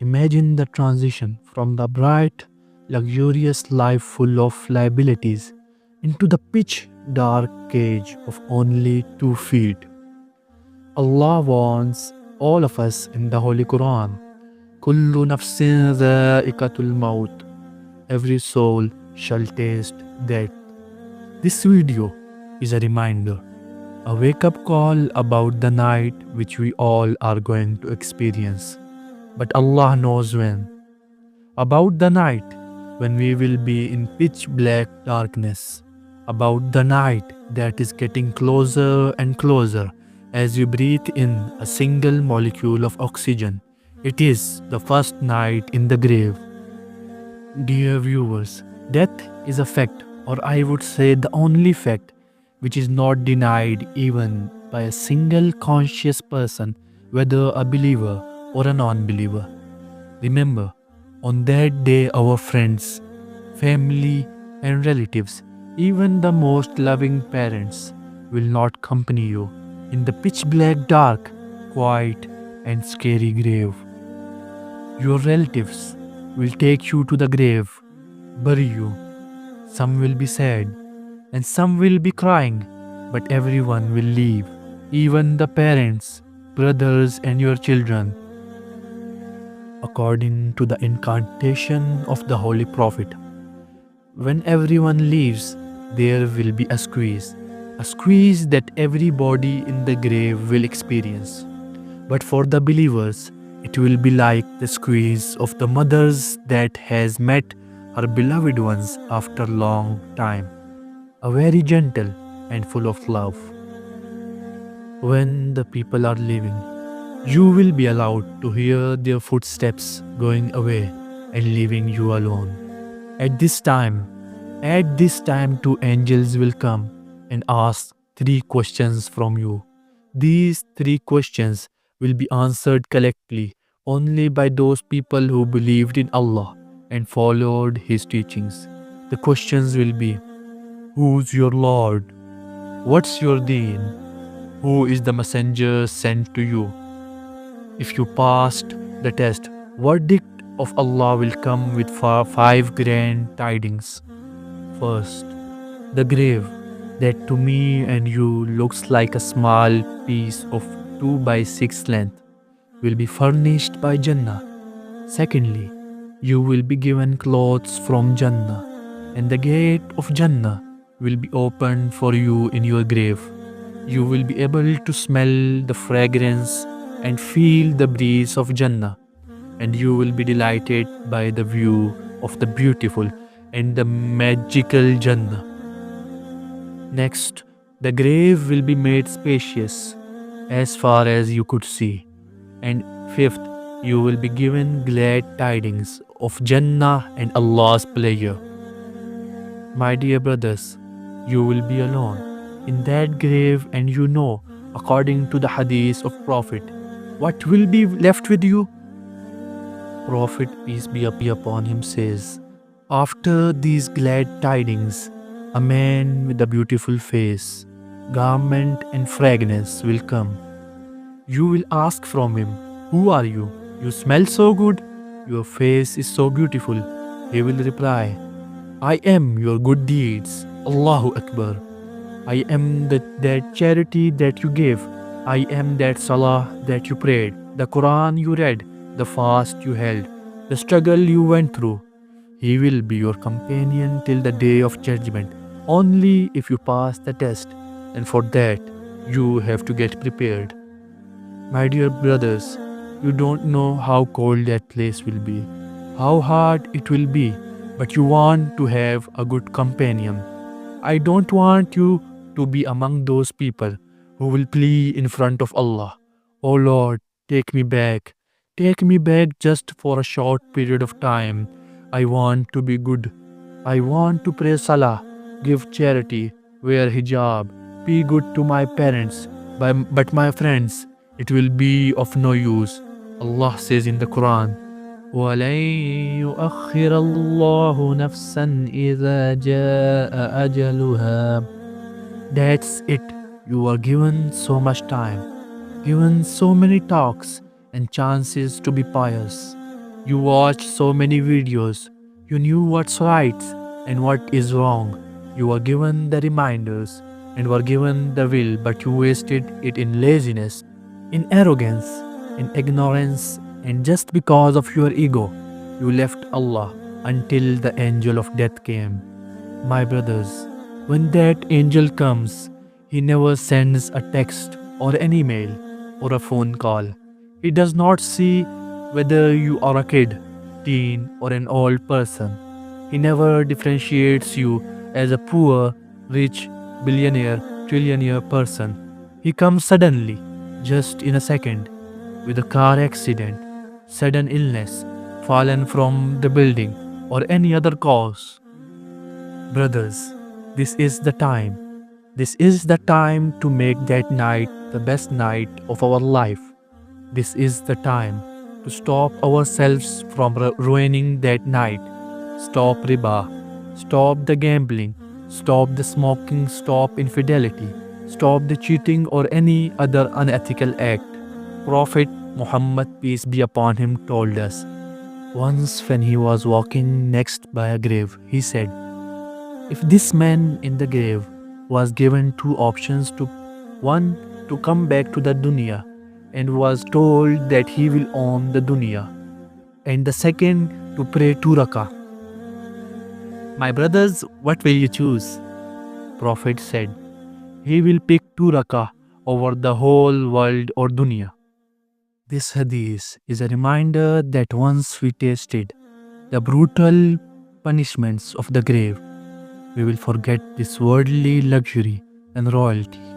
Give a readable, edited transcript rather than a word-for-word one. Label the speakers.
Speaker 1: Imagine the transition from the bright, luxurious life full of liabilities into the pitch dark cage of only 2 feet. Allah warns all of us in the Holy Quran. Kullu nafsin dha'iqatul maut. Every soul shall taste death. This video is a reminder, a wake-up call about the night which we all are going to experience. But Allah knows when. About the night when we will be in pitch black darkness. About the night that is getting closer and closer as you breathe in a single molecule of oxygen. It is the first night in the grave. Dear viewers, death is a fact, or I would say the only fact, which is not denied even by a single conscious person, whether a believer or a non-believer. Remember, on that day our friends, family and relatives, even the most loving parents, will not accompany you in the pitch black dark, quiet and scary grave. Your relatives will take you to the grave, bury you. Some will be sad and some will be crying, but everyone will leave, even the parents, brothers and your children. According to the incantation of the Holy Prophet, when everyone leaves, there will be a squeeze that everybody in the grave will experience. But for the believers, it will be like the squeeze of the mothers that has met her beloved ones after long time, a very gentle and full of love. When the people are leaving, you will be allowed to hear their footsteps going away and leaving you alone. At this time, two angels will come and ask 3 questions from you. These 3 questions will be answered correctly only by those people who believed in Allah and followed His teachings. The questions will be: who's your Lord? What's your deen? Who is the messenger sent to you? If you passed the test, verdict of Allah will come with 5 grand tidings. First, the grave that to me and you looks like a small piece of 2 by 6 length will be furnished by Jannah. Secondly, you will be given clothes from Jannah, and the gate of Jannah will be opened for you in your grave. You will be able to smell the fragrance and feel the breeze of Jannah, and you will be delighted by the view of the beautiful and the magical Jannah. Next, the grave will be made spacious as far as you could see. And fifth, you will be given glad tidings of Jannah and Allah's pleasure. My dear brothers, you will be alone in that grave, and you know, according to the hadith of Prophet, what will be left with you? Prophet, peace be upon him, says, after these glad tidings, a man with a beautiful face, garment and fragrance will come. You will ask from him, who are you? You smell so good. Your face is so beautiful. He will reply, I am your good deeds. Allahu Akbar. I am that charity that you gave. I am that salah that you prayed, the Quran you read, the fast you held, the struggle you went through. He will be your companion till the day of judgment, only if you pass the test, and for that you have to get prepared. My dear brothers, you don't know how cold that place will be, how hard it will be, but you want to have a good companion. I don't want you to be among those people who will plead in front of Allah, oh Lord, take me back just for a short period of time. I want to be good. I want to pray salah, give charity, wear hijab, be good to my parents. But my friends, it will be of no use. Allah says in the Quran, وَلَن يُؤَخِّرَ اللَّهُ نَفْسًا إِذَا جَاءَ أَجَلُهَا. That's it. You are given so much time, given so many talks and chances to be pious. You watched so many videos. You knew what's right and what is wrong. You were given the reminders and were given the will, but you wasted it in laziness, in arrogance, in ignorance, and just because of your ego. You left Allah until the angel of death came. My brothers, when that angel comes, he never sends a text or an email or a phone call. He does not see whether you are a kid, teen, or an old person. He never differentiates you as a poor, rich, billionaire, trillionaire person. He comes suddenly, just in a second, with a car accident, sudden illness, fallen from the building, or any other cause. Brothers, this is the time. This is the time to make that night the best night of our life. This is the time to stop ourselves from ruining that night. Stop riba. Stop the gambling. Stop the smoking. Stop infidelity. Stop the cheating or any other unethical act. Prophet Muhammad, peace be upon him, told us. Once, when he was walking next by a grave, he said, if this man in the grave was given two options to one to come back to the dunya and was told that he will own the dunya, and the second to pray 2 rakah. My brothers, what will you choose? Prophet said, he will pick 2 rakah over the whole world or dunya. This hadith is a reminder that once we tasted the brutal punishments of the grave, we will forget this worldly luxury and royalty